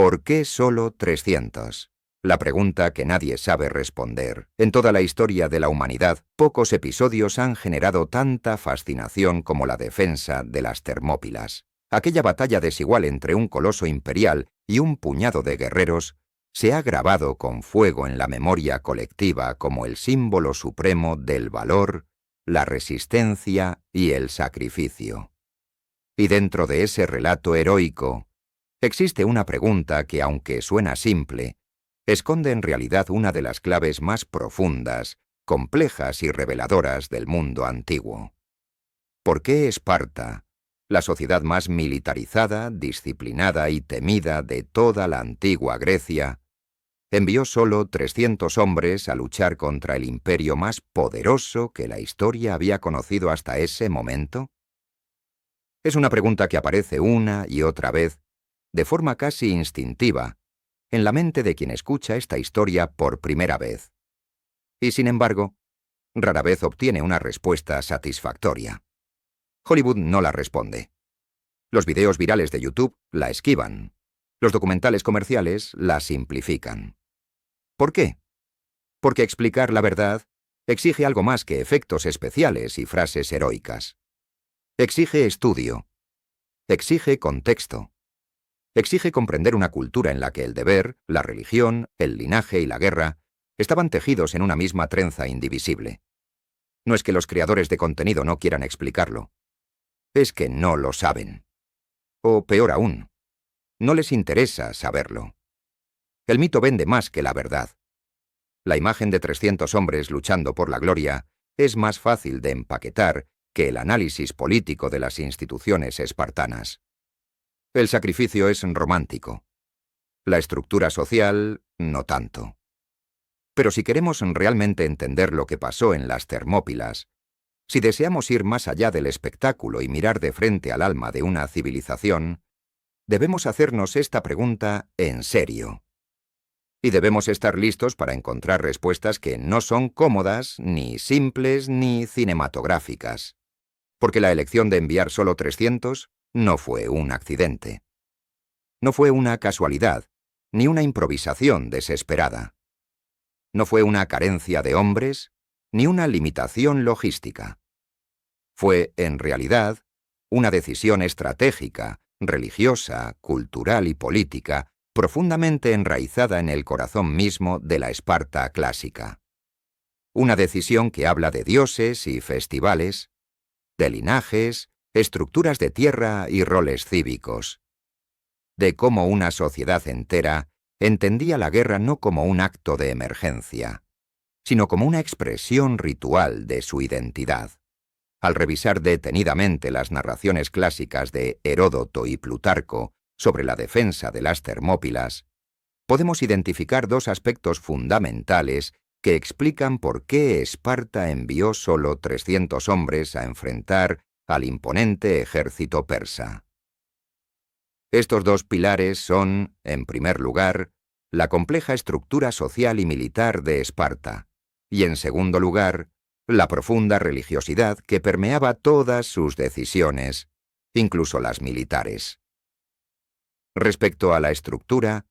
¿Por qué solo 300? La pregunta que nadie sabe responder. En toda la historia de la humanidad, pocos episodios han generado tanta fascinación como la defensa de las Termópilas. Aquella batalla desigual entre un coloso imperial y un puñado de guerreros se ha grabado con fuego en la memoria colectiva como el símbolo supremo del valor, la resistencia y el sacrificio. Y dentro de ese relato heroico, existe una pregunta que, aunque suena simple, esconde en realidad una de las claves más profundas, complejas y reveladoras del mundo antiguo. ¿Por qué Esparta, la sociedad más militarizada, disciplinada y temida de toda la antigua Grecia, envió solo 300 hombres a luchar contra el imperio más poderoso que la historia había conocido hasta ese momento? Es una pregunta que aparece una y otra vez, de forma casi instintiva, en la mente de quien escucha esta historia por primera vez. Y sin embargo, rara vez obtiene una respuesta satisfactoria. Hollywood no la responde. Los videos virales de YouTube la esquivan. Los documentales comerciales la simplifican. ¿Por qué? Porque explicar la verdad exige algo más que efectos especiales y frases heroicas. Exige estudio. Exige contexto. Exige comprender una cultura en la que el deber, la religión, el linaje y la guerra estaban tejidos en una misma trenza indivisible. No es que los creadores de contenido no quieran explicarlo. Es que no lo saben. O peor aún, no les interesa saberlo. El mito vende más que la verdad. La imagen de 300 hombres luchando por la gloria es más fácil de empaquetar que el análisis político de las instituciones espartanas. El sacrificio es romántico. La estructura social, no tanto. Pero si queremos realmente entender lo que pasó en las Termópilas, si deseamos ir más allá del espectáculo y mirar de frente al alma de una civilización, debemos hacernos esta pregunta en serio. Y debemos estar listos para encontrar respuestas que no son cómodas, ni simples, ni cinematográficas. Porque la elección de enviar solo 300 no fue un accidente. No fue una casualidad, ni una improvisación desesperada. No fue una carencia de hombres, ni una limitación logística. Fue, en realidad, una decisión estratégica, religiosa, cultural y política, profundamente enraizada en el corazón mismo de la Esparta clásica. Una decisión que habla de dioses y festivales, de linajes, estructuras de tierra y roles cívicos. De cómo una sociedad entera entendía la guerra no como un acto de emergencia, sino como una expresión ritual de su identidad. Al revisar detenidamente las narraciones clásicas de Heródoto y Plutarco sobre la defensa de las Termópilas, podemos identificar dos aspectos fundamentales que explican por qué Esparta envió solo 300 hombres a enfrentar al imponente ejército persa. Estos dos pilares son, en primer lugar, la compleja estructura social y militar de Esparta, y en segundo lugar, la profunda religiosidad que permeaba todas sus decisiones, incluso las militares. Respecto a la estructura,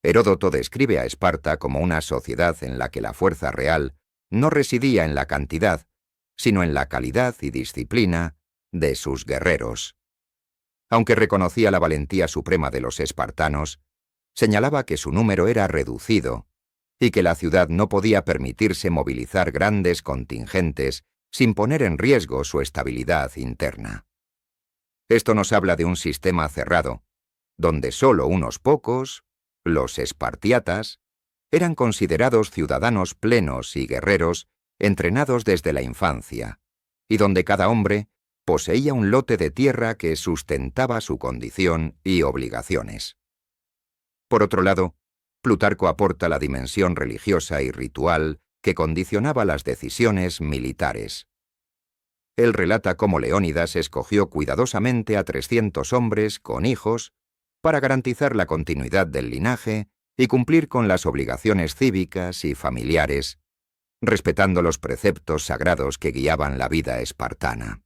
Heródoto describe a Esparta como una sociedad en la que la fuerza real no residía en la cantidad, sino en la calidad y disciplina de sus guerreros. Aunque reconocía la valentía suprema de los espartanos, señalaba que su número era reducido y que la ciudad no podía permitirse movilizar grandes contingentes sin poner en riesgo su estabilidad interna. Esto nos habla de un sistema cerrado, donde solo unos pocos, los espartiatas, eran considerados ciudadanos plenos y guerreros entrenados desde la infancia, y donde cada hombre poseía un lote de tierra que sustentaba su condición y obligaciones. Por otro lado, Plutarco aporta la dimensión religiosa y ritual que condicionaba las decisiones militares. Él relata cómo Leónidas escogió cuidadosamente a 300 hombres con hijos para garantizar la continuidad del linaje y cumplir con las obligaciones cívicas y familiares, respetando los preceptos sagrados que guiaban la vida espartana.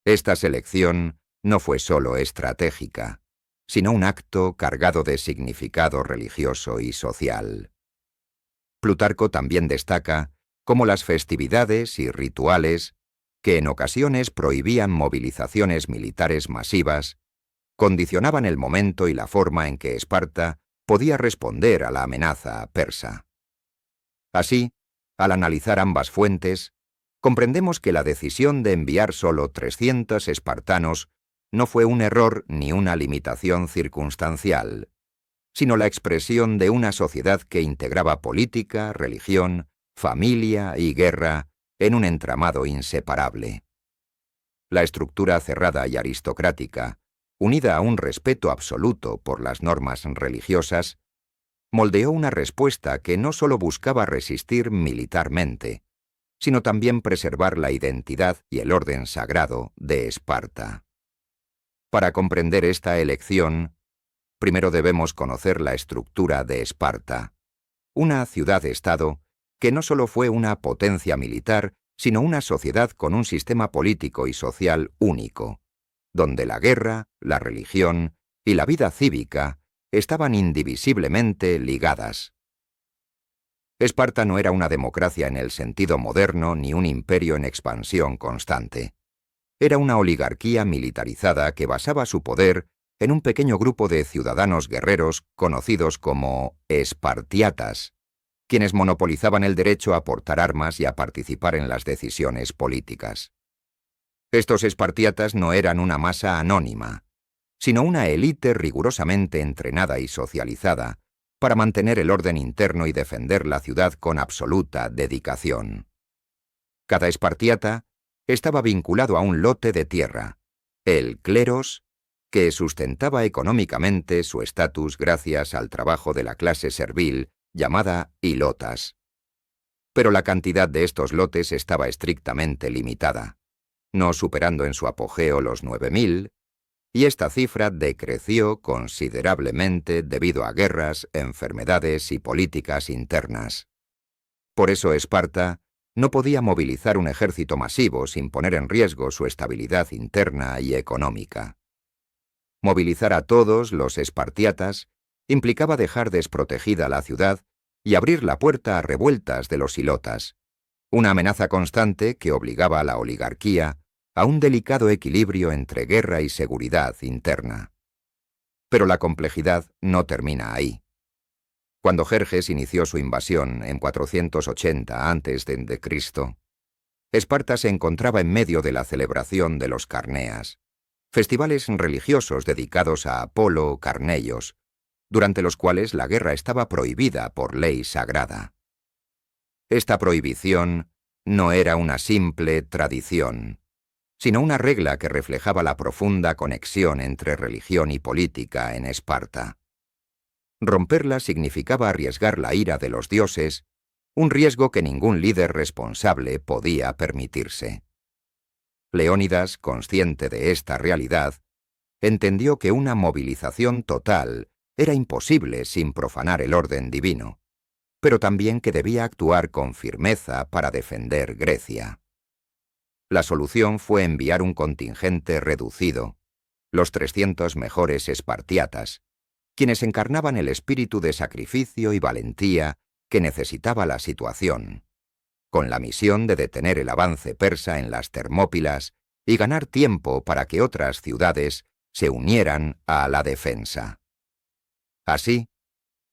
Esta selección no fue solo estratégica, sino un acto cargado de significado religioso y social. Plutarco también destaca cómo las festividades y rituales, que en ocasiones prohibían movilizaciones militares masivas, condicionaban el momento y la forma en que Esparta podía responder a la amenaza persa. Así, al analizar ambas fuentes, comprendemos que la decisión de enviar solo 300 espartanos no fue un error ni una limitación circunstancial, sino la expresión de una sociedad que integraba política, religión, familia y guerra en un entramado inseparable. La estructura cerrada y aristocrática, unida a un respeto absoluto por las normas religiosas, moldeó una respuesta que no solo buscaba resistir militarmente, sino también preservar la identidad y el orden sagrado de Esparta. Para comprender esta elección, primero debemos conocer la estructura de Esparta, una ciudad-estado que no solo fue una potencia militar, sino una sociedad con un sistema político y social único, donde la guerra, la religión y la vida cívica estaban indivisiblemente ligadas. Esparta no era una democracia en el sentido moderno ni un imperio en expansión constante. Era una oligarquía militarizada que basaba su poder en un pequeño grupo de ciudadanos guerreros conocidos como espartiatas, quienes monopolizaban el derecho a portar armas y a participar en las decisiones políticas. Estos espartiatas no eran una masa anónima, sino una élite rigurosamente entrenada y socializada para mantener el orden interno y defender la ciudad con absoluta dedicación. Cada espartiata estaba vinculado a un lote de tierra, el cleros, que sustentaba económicamente su estatus gracias al trabajo de la clase servil llamada ilotas. Pero la cantidad de estos lotes estaba estrictamente limitada, no superando en su apogeo los 9.000, y esta cifra decreció considerablemente debido a guerras, enfermedades y políticas internas. Por eso Esparta no podía movilizar un ejército masivo sin poner en riesgo su estabilidad interna y económica. Movilizar a todos los espartiatas implicaba dejar desprotegida la ciudad y abrir la puerta a revueltas de los ilotas, una amenaza constante que obligaba a la oligarquía a un delicado equilibrio entre guerra y seguridad interna. Pero la complejidad no termina ahí. Cuando Jerjes inició su invasión en 480 a.C., Esparta se encontraba en medio de la celebración de los Carneas, festivales religiosos dedicados a Apolo Carneios, durante los cuales la guerra estaba prohibida por ley sagrada. Esta prohibición no era una simple tradición, sino una regla que reflejaba la profunda conexión entre religión y política en Esparta. Romperla significaba arriesgar la ira de los dioses, un riesgo que ningún líder responsable podía permitirse. Leónidas, consciente de esta realidad, entendió que una movilización total era imposible sin profanar el orden divino, pero también que debía actuar con firmeza para defender Grecia. La solución fue enviar un contingente reducido, los 300 mejores espartiatas, quienes encarnaban el espíritu de sacrificio y valentía que necesitaba la situación, con la misión de detener el avance persa en las Termópilas y ganar tiempo para que otras ciudades se unieran a la defensa. Así,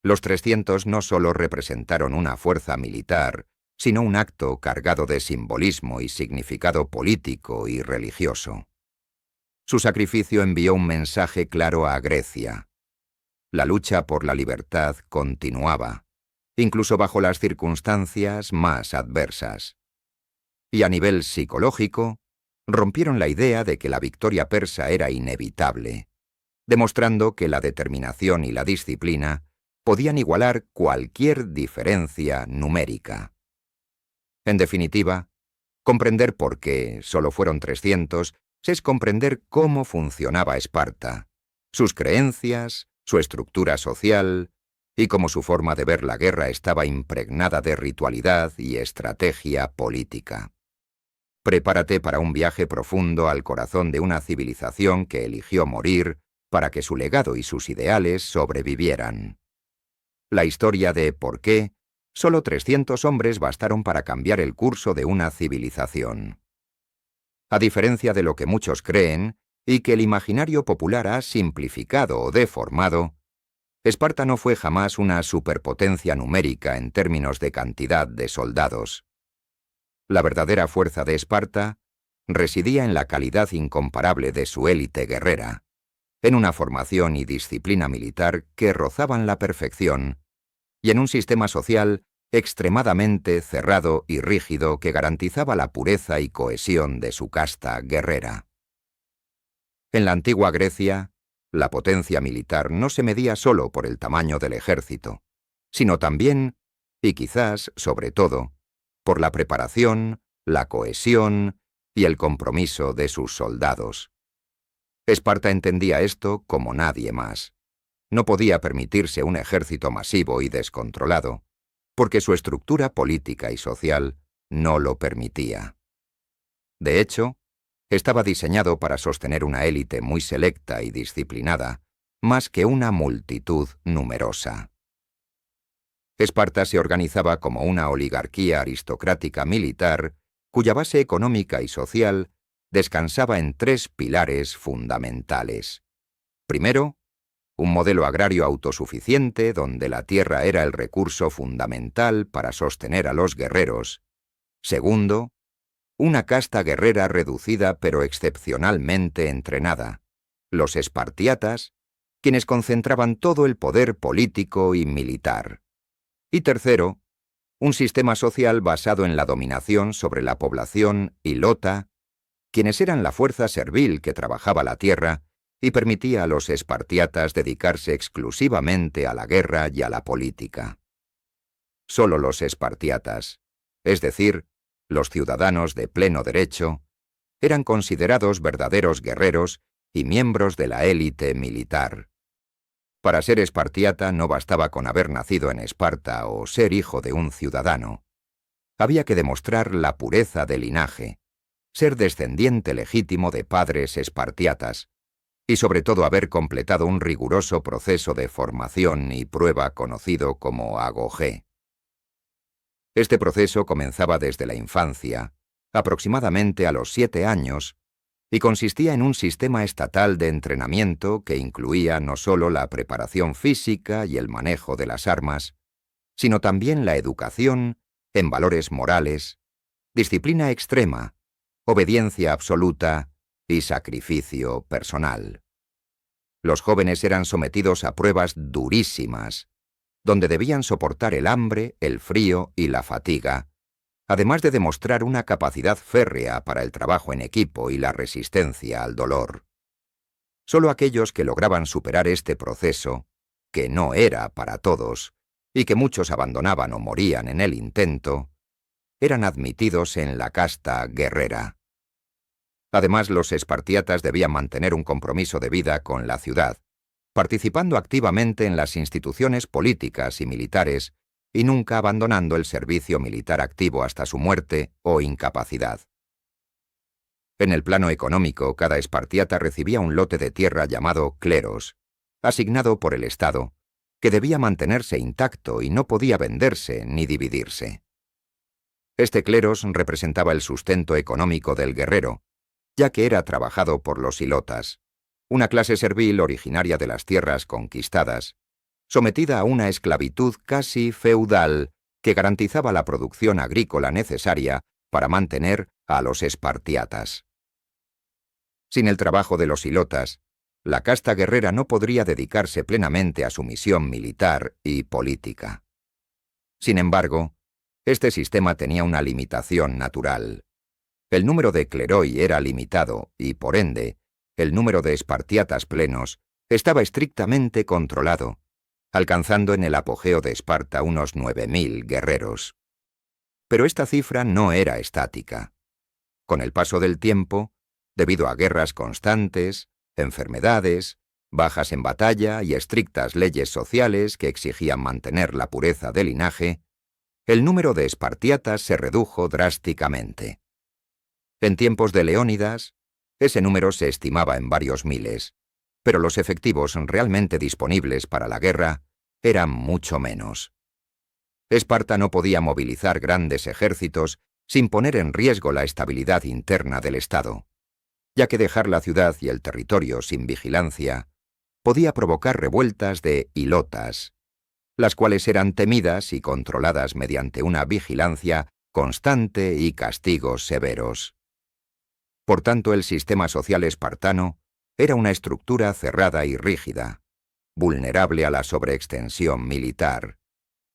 los 300 no solo representaron una fuerza militar, sino un acto cargado de simbolismo y significado político y religioso. Su sacrificio envió un mensaje claro a Grecia. La lucha por la libertad continuaba, incluso bajo las circunstancias más adversas. Y a nivel psicológico, rompieron la idea de que la victoria persa era inevitable, demostrando que la determinación y la disciplina podían igualar cualquier diferencia numérica. En definitiva, comprender por qué solo fueron 300 es comprender cómo funcionaba Esparta, sus creencias, su estructura social, y cómo su forma de ver la guerra estaba impregnada de ritualidad y estrategia política. Prepárate para un viaje profundo al corazón de una civilización que eligió morir para que su legado y sus ideales sobrevivieran. La historia de por qué solo 300 hombres bastaron para cambiar el curso de una civilización. A diferencia de lo que muchos creen, y que el imaginario popular ha simplificado o deformado, Esparta no fue jamás una superpotencia numérica en términos de cantidad de soldados. La verdadera fuerza de Esparta residía en la calidad incomparable de su élite guerrera, en una formación y disciplina militar que rozaban la perfección, y en un sistema social extremadamente cerrado y rígido que garantizaba la pureza y cohesión de su casta guerrera. En la antigua Grecia, la potencia militar no se medía solo por el tamaño del ejército, sino también, y quizás sobre todo, por la preparación, la cohesión y el compromiso de sus soldados. Esparta entendía esto como nadie más. No podía permitirse un ejército masivo y descontrolado, porque su estructura política y social no lo permitía. De hecho, estaba diseñado para sostener una élite muy selecta y disciplinada, más que una multitud numerosa. Esparta se organizaba como una oligarquía aristocrática militar, cuya base económica y social descansaba en 3 pilares fundamentales. Primero, un modelo agrario autosuficiente donde la tierra era el recurso fundamental para sostener a los guerreros. Segundo, una casta guerrera reducida pero excepcionalmente entrenada, los espartiatas, quienes concentraban todo el poder político y militar. Y tercero, un sistema social basado en la dominación sobre la población hilota, quienes eran la fuerza servil que trabajaba la tierra y permitía a los espartiatas dedicarse exclusivamente a la guerra y a la política. Solo los espartiatas, es decir, los ciudadanos de pleno derecho, eran considerados verdaderos guerreros y miembros de la élite militar. Para ser espartiata no bastaba con haber nacido en Esparta o ser hijo de un ciudadano. Había que demostrar la pureza de linaje, ser descendiente legítimo de padres espartiatas, y sobre todo haber completado un riguroso proceso de formación y prueba conocido como agogé. Este proceso comenzaba desde la infancia, aproximadamente a los 7 años, y consistía en un sistema estatal de entrenamiento que incluía no solo la preparación física y el manejo de las armas, sino también la educación en valores morales, disciplina extrema, obediencia absoluta y sacrificio personal. Los jóvenes eran sometidos a pruebas durísimas, donde debían soportar el hambre, el frío y la fatiga, además de demostrar una capacidad férrea para el trabajo en equipo y la resistencia al dolor. Solo aquellos que lograban superar este proceso, que no era para todos, y que muchos abandonaban o morían en el intento, eran admitidos en la casta guerrera. Además, los espartiatas debían mantener un compromiso de vida con la ciudad, participando activamente en las instituciones políticas y militares y nunca abandonando el servicio militar activo hasta su muerte o incapacidad. En el plano económico, cada espartiata recibía un lote de tierra llamado cleros, asignado por el Estado, que debía mantenerse intacto y no podía venderse ni dividirse. Este cleros representaba el sustento económico del guerrero, ya que era trabajado por los hilotas, una clase servil originaria de las tierras conquistadas, sometida a una esclavitud casi feudal que garantizaba la producción agrícola necesaria para mantener a los espartiatas. Sin el trabajo de los hilotas, la casta guerrera no podría dedicarse plenamente a su misión militar y política. Sin embargo, este sistema tenía una limitación natural. El número de cleroi era limitado y, por ende, el número de espartiatas plenos estaba estrictamente controlado, alcanzando en el apogeo de Esparta unos 9.000 guerreros. Pero esta cifra no era estática. Con el paso del tiempo, debido a guerras constantes, enfermedades, bajas en batalla y estrictas leyes sociales que exigían mantener la pureza del linaje, el número de espartiatas se redujo drásticamente. En tiempos de Leónidas, ese número se estimaba en varios miles, pero los efectivos realmente disponibles para la guerra eran mucho menos. Esparta no podía movilizar grandes ejércitos sin poner en riesgo la estabilidad interna del Estado, ya que dejar la ciudad y el territorio sin vigilancia podía provocar revueltas de hilotas, las cuales eran temidas y controladas mediante una vigilancia constante y castigos severos. Por tanto, el sistema social espartano era una estructura cerrada y rígida, vulnerable a la sobreextensión militar,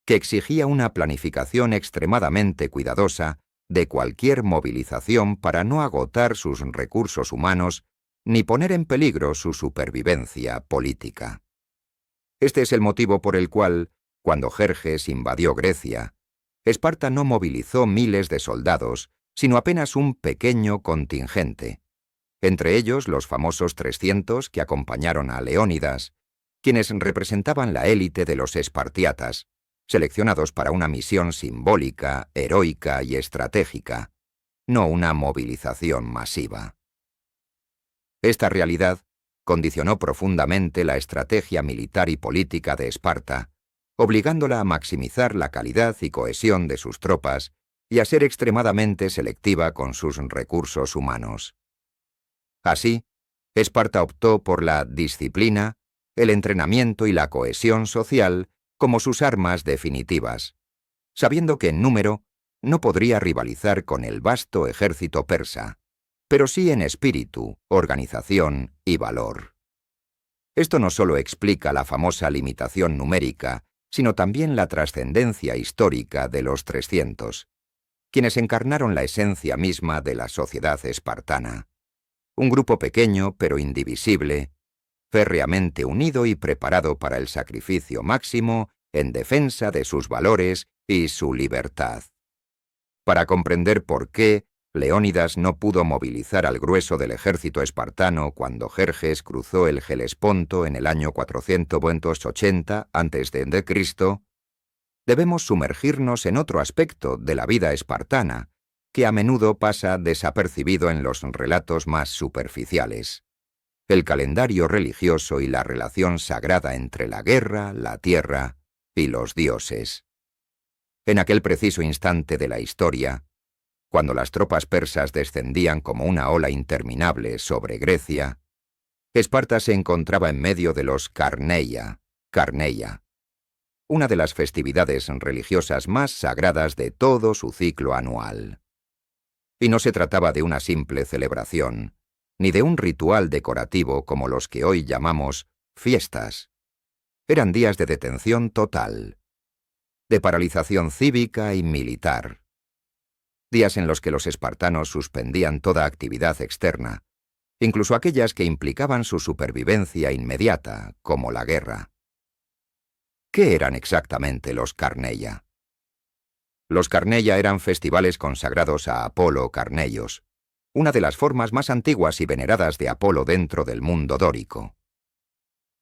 que exigía una planificación extremadamente cuidadosa de cualquier movilización para no agotar sus recursos humanos ni poner en peligro su supervivencia política. Este es el motivo por el cual, cuando Jerjes invadió Grecia, Esparta no movilizó miles de soldados, sino apenas un pequeño contingente, entre ellos los famosos 300 que acompañaron a Leónidas, quienes representaban la élite de los espartiatas, seleccionados para una misión simbólica, heroica y estratégica, no una movilización masiva. Esta realidad condicionó profundamente la estrategia militar y política de Esparta, obligándola a maximizar la calidad y cohesión de sus tropas y a ser extremadamente selectiva con sus recursos humanos. Así, Esparta optó por la disciplina, el entrenamiento y la cohesión social como sus armas definitivas, sabiendo que en número no podría rivalizar con el vasto ejército persa, pero sí en espíritu, organización y valor. Esto no solo explica la famosa limitación numérica, sino también la trascendencia histórica de los 300, quienes encarnaron la esencia misma de la sociedad espartana. Un grupo pequeño pero indivisible, férreamente unido y preparado para el sacrificio máximo en defensa de sus valores y su libertad. Para comprender por qué Leónidas no pudo movilizar al grueso del ejército espartano cuando Jerjes cruzó el Helesponto en el año 480 a.C., debemos sumergirnos en otro aspecto de la vida espartana, que a menudo pasa desapercibido en los relatos más superficiales: el calendario religioso y la relación sagrada entre la guerra, la tierra y los dioses. En aquel preciso instante de la historia, cuando las tropas persas descendían como una ola interminable sobre Grecia, Esparta se encontraba en medio de los Carneia, una de las festividades religiosas más sagradas de todo su ciclo anual. Y no se trataba de una simple celebración, ni de un ritual decorativo como los que hoy llamamos fiestas. Eran días de detención total, de paralización cívica y militar. Días en los que los espartanos suspendían toda actividad externa, incluso aquellas que implicaban su supervivencia inmediata, como la guerra. ¿Qué eran exactamente los Carneia? Los Carneia eran festivales consagrados a Apolo Carneios, una de las formas más antiguas y veneradas de Apolo dentro del mundo dórico.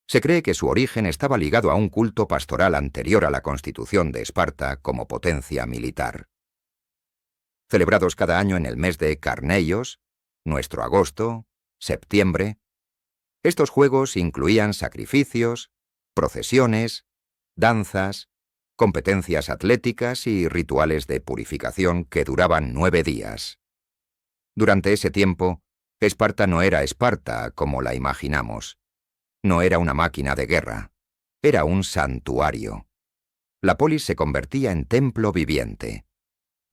Se cree que su origen estaba ligado a un culto pastoral anterior a la constitución de Esparta como potencia militar. Celebrados cada año en el mes de Carneios, nuestro agosto, septiembre, estos juegos incluían sacrificios, procesiones, danzas, competencias atléticas y rituales de purificación que duraban 9 días. Durante ese tiempo, Esparta no era Esparta como la imaginamos. No era una máquina de guerra, era un santuario. La polis se convertía en templo viviente.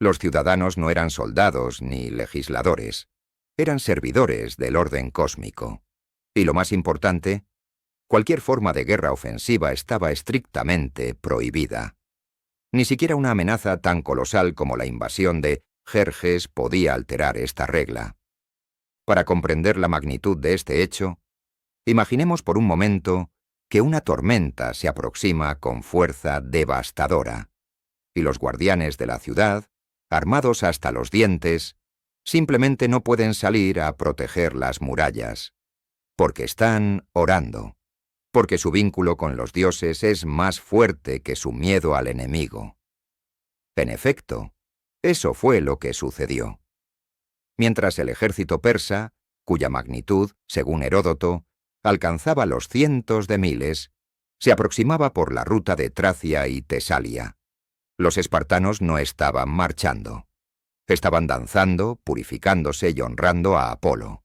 Los ciudadanos no eran soldados ni legisladores, eran servidores del orden cósmico. Y lo más importante, cualquier forma de guerra ofensiva estaba estrictamente prohibida. Ni siquiera una amenaza tan colosal como la invasión de Jerjes podía alterar esta regla. Para comprender la magnitud de este hecho, imaginemos por un momento que una tormenta se aproxima con fuerza devastadora, y los guardianes de la ciudad, armados hasta los dientes, simplemente no pueden salir a proteger las murallas, porque están orando, porque su vínculo con los dioses es más fuerte que su miedo al enemigo. En efecto, eso fue lo que sucedió. Mientras el ejército persa, cuya magnitud, según Heródoto, alcanzaba los cientos de miles, se aproximaba por la ruta de Tracia y Tesalia. Los espartanos no estaban marchando. Estaban danzando, purificándose y honrando a Apolo.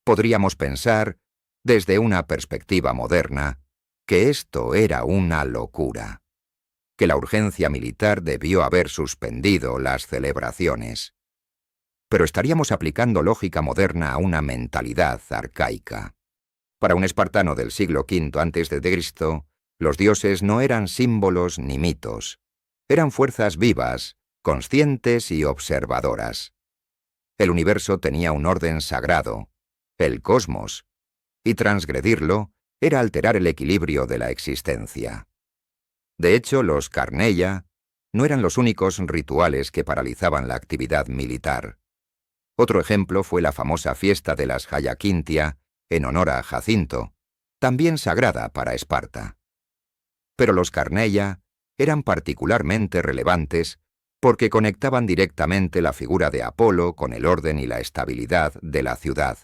Podríamos pensar, desde una perspectiva moderna, que esto era una locura, que la urgencia militar debió haber suspendido las celebraciones. Pero estaríamos aplicando lógica moderna a una mentalidad arcaica. Para un espartano del siglo V a.C., los dioses no eran símbolos ni mitos, eran fuerzas vivas, conscientes y observadoras. El universo tenía un orden sagrado, el cosmos, y transgredirlo era alterar el equilibrio de la existencia. De hecho, los Carneia no eran los únicos rituales que paralizaban la actividad militar. Otro ejemplo fue la famosa fiesta de las Hyakintia, en honor a Jacinto, también sagrada para Esparta. Pero los Carneia eran particularmente relevantes porque conectaban directamente la figura de Apolo con el orden y la estabilidad de la ciudad.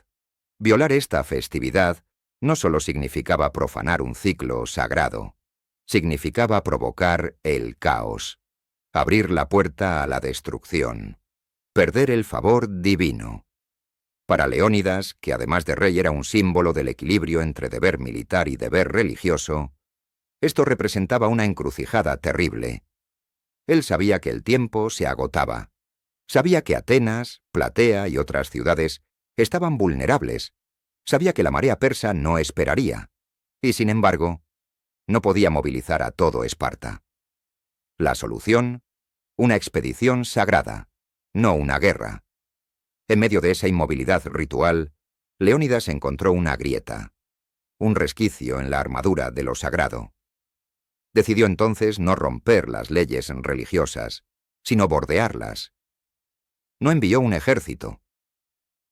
Violar esta festividad no solo significaba profanar un ciclo sagrado, significaba provocar el caos, abrir la puerta a la destrucción, perder el favor divino. Para Leónidas, que además de rey era un símbolo del equilibrio entre deber militar y deber religioso, esto representaba una encrucijada terrible. Él sabía que el tiempo se agotaba. Sabía que Atenas, Platea y otras ciudades estaban vulnerables. Sabía que la marea persa no esperaría. Y sin embargo, no podía movilizar a todo Esparta. La solución, una expedición sagrada, no una guerra. En medio de esa inmovilidad ritual, Leónidas encontró una grieta, un resquicio en la armadura de lo sagrado. Decidió entonces no romper las leyes religiosas, sino bordearlas. No envió un ejército.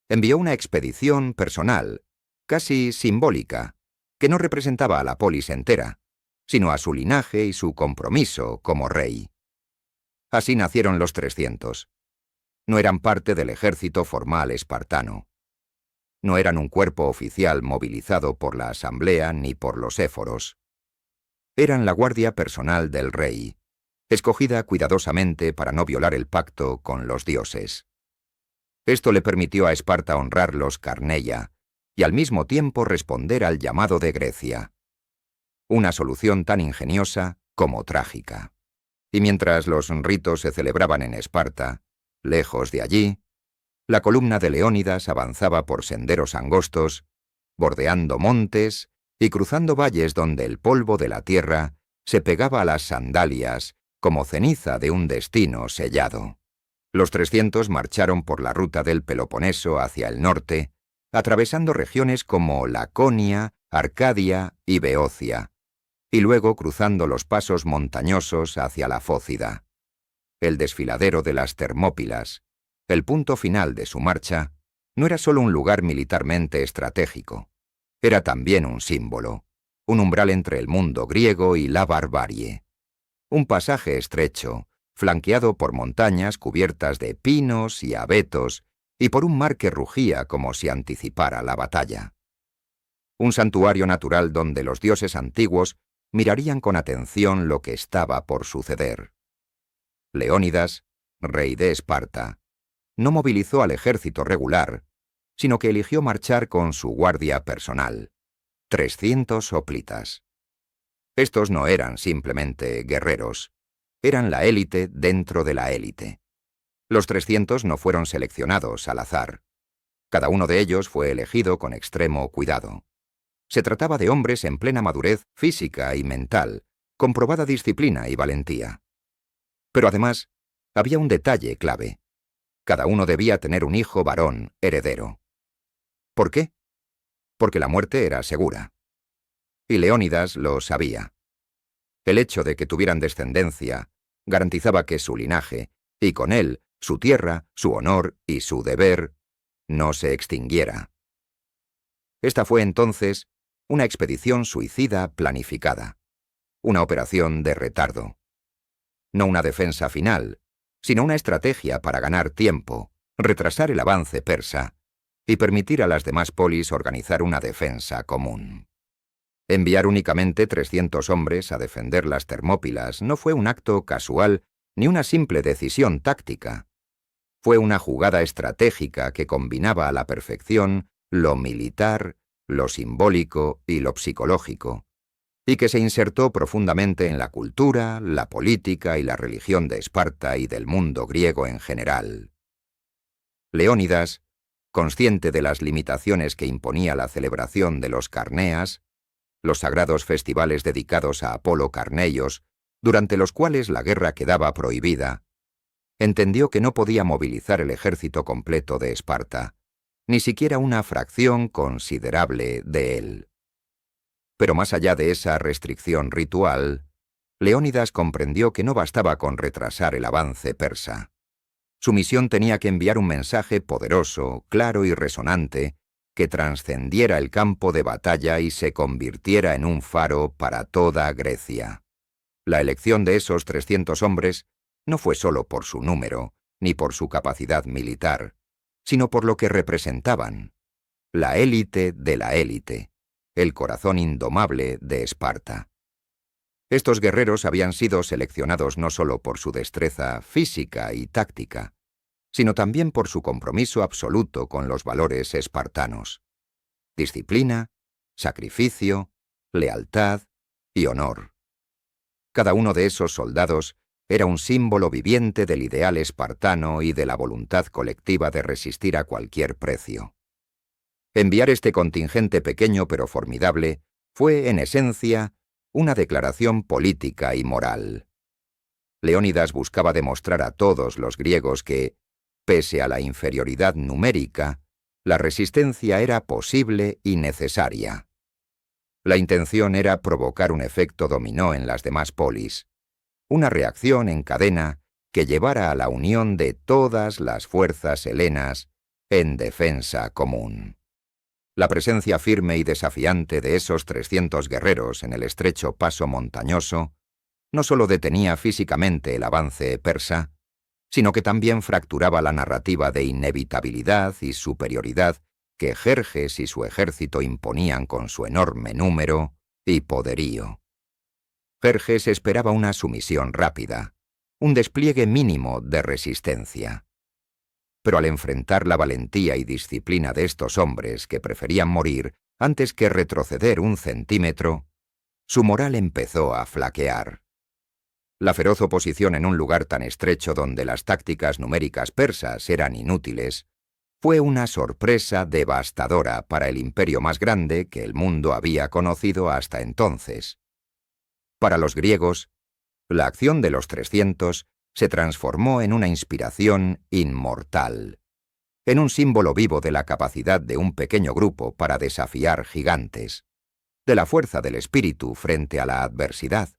Envió una expedición personal, casi simbólica, que no representaba a la polis entera, sino a su linaje y su compromiso como rey. Así nacieron los 300. No eran parte del ejército formal espartano. No eran un cuerpo oficial movilizado por la asamblea ni por los éforos. Eran la guardia personal del rey, escogida cuidadosamente para no violar el pacto con los dioses. Esto le permitió a Esparta honrar los Carneia y al mismo tiempo responder al llamado de Grecia. Una solución tan ingeniosa como trágica. Y mientras los ritos se celebraban en Esparta, lejos de allí, la columna de Leónidas avanzaba por senderos angostos, bordeando montes y cruzando valles donde el polvo de la tierra se pegaba a las sandalias como ceniza de un destino sellado. Los 300 marcharon por la ruta del Peloponeso hacia el norte, atravesando regiones como Laconia, Arcadia y Beocia, y luego cruzando los pasos montañosos hacia la Fócida. El desfiladero de las Termópilas, el punto final de su marcha, no era solo un lugar militarmente estratégico, era también un símbolo, un umbral entre el mundo griego y la barbarie. Un pasaje estrecho, flanqueado por montañas cubiertas de pinos y abetos y por un mar que rugía como si anticipara la batalla. Un santuario natural donde los dioses antiguos mirarían con atención lo que estaba por suceder. Leónidas, rey de Esparta, no movilizó al ejército regular, sino que eligió marchar con su guardia personal, 300 hoplitas. Estos no eran simplemente guerreros, eran la élite dentro de la élite. Los 300 no fueron seleccionados al azar. Cada uno de ellos fue elegido con extremo cuidado. Se trataba de hombres en plena madurez física y mental, con probada disciplina y valentía. Pero además, había un detalle clave. Cada uno debía tener un hijo varón heredero. ¿Por qué? Porque la muerte era segura. Y Leónidas lo sabía. El hecho de que tuvieran descendencia garantizaba que su linaje, y con él su tierra, su honor y su deber, no se extinguiera. Esta fue entonces una expedición suicida planificada, una operación de retardo. No una defensa final, sino una estrategia para ganar tiempo, retrasar el avance persa y permitir a las demás polis organizar una defensa común. Enviar únicamente 300 hombres a defender las Termópilas no fue un acto casual ni una simple decisión táctica. Fue una jugada estratégica que combinaba a la perfección lo militar, lo simbólico y lo psicológico, y que se insertó profundamente en la cultura, la política y la religión de Esparta y del mundo griego en general. Leónidas, consciente de las limitaciones que imponía la celebración de los Carneas, los sagrados festivales dedicados a Apolo Carneios, durante los cuales la guerra quedaba prohibida, entendió que no podía movilizar el ejército completo de Esparta, ni siquiera una fracción considerable de él. Pero más allá de esa restricción ritual, Leónidas comprendió que no bastaba con retrasar el avance persa. Su misión tenía que enviar un mensaje poderoso, claro y resonante, que trascendiera el campo de batalla y se convirtiera en un faro para toda Grecia. La elección de esos 300 hombres no fue solo por su número, ni por su capacidad militar, sino por lo que representaban: la élite de la élite, el corazón indomable de Esparta. Estos guerreros habían sido seleccionados no solo por su destreza física y táctica, sino también por su compromiso absoluto con los valores espartanos: disciplina, sacrificio, lealtad y honor. Cada uno de esos soldados era un símbolo viviente del ideal espartano y de la voluntad colectiva de resistir a cualquier precio. Enviar este contingente pequeño pero formidable fue, en esencia, una declaración política y moral. Leónidas buscaba demostrar a todos los griegos que, pese a la inferioridad numérica, la resistencia era posible y necesaria. La intención era provocar un efecto dominó en las demás polis, una reacción en cadena que llevara a la unión de todas las fuerzas helenas en defensa común. La presencia firme y desafiante de esos 300 guerreros en el estrecho paso montañoso no solo detenía físicamente el avance persa, sino que también fracturaba la narrativa de inevitabilidad y superioridad que Jerjes y su ejército imponían con su enorme número y poderío. Jerjes esperaba una sumisión rápida, un despliegue mínimo de resistencia. Pero al enfrentar la valentía y disciplina de estos hombres que preferían morir antes que retroceder un centímetro, su moral empezó a flaquear. La feroz oposición en un lugar tan estrecho donde las tácticas numéricas persas eran inútiles fue una sorpresa devastadora para el imperio más grande que el mundo había conocido hasta entonces. Para los griegos, la acción de los 300 se transformó en una inspiración inmortal, en un símbolo vivo de la capacidad de un pequeño grupo para desafiar gigantes, de la fuerza del espíritu frente a la adversidad.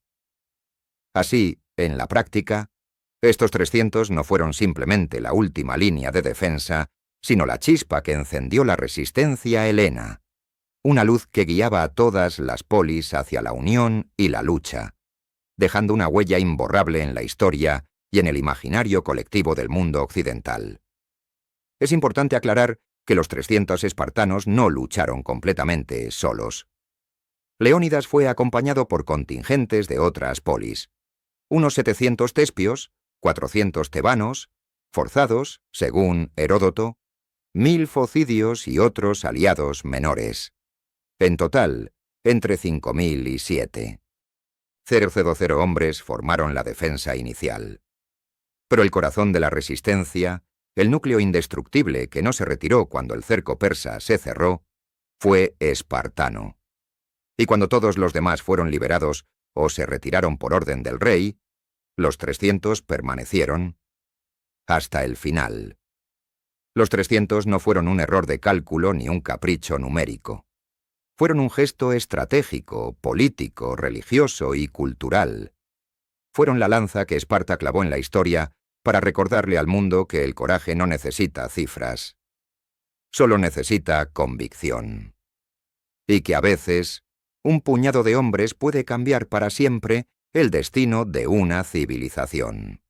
Así, en la práctica, estos 300 no fueron simplemente la última línea de defensa, sino la chispa que encendió la resistencia helena, una luz que guiaba a todas las polis hacia la unión y la lucha, dejando una huella imborrable en la historia y en el imaginario colectivo del mundo occidental. Es importante aclarar que los 300 espartanos no lucharon completamente solos. Leónidas fue acompañado por contingentes de otras polis, unos 700 tespios, 400 tebanos, forzados, según Heródoto, 1000 focidios y otros aliados menores. En total, entre 5000 y 7,000 hombres formaron la defensa inicial. Pero el corazón de la resistencia, el núcleo indestructible que no se retiró cuando el cerco persa se cerró, fue espartano. Y cuando todos los demás fueron liberados o se retiraron por orden del rey, los 300 permanecieron hasta el final. Los 300 no fueron un error de cálculo ni un capricho numérico. Fueron un gesto estratégico, político, religioso y cultural. Fueron la lanza que Esparta clavó en la historia para recordarle al mundo que el coraje no necesita cifras, solo necesita convicción. Y que a veces, un puñado de hombres puede cambiar para siempre el destino de una civilización.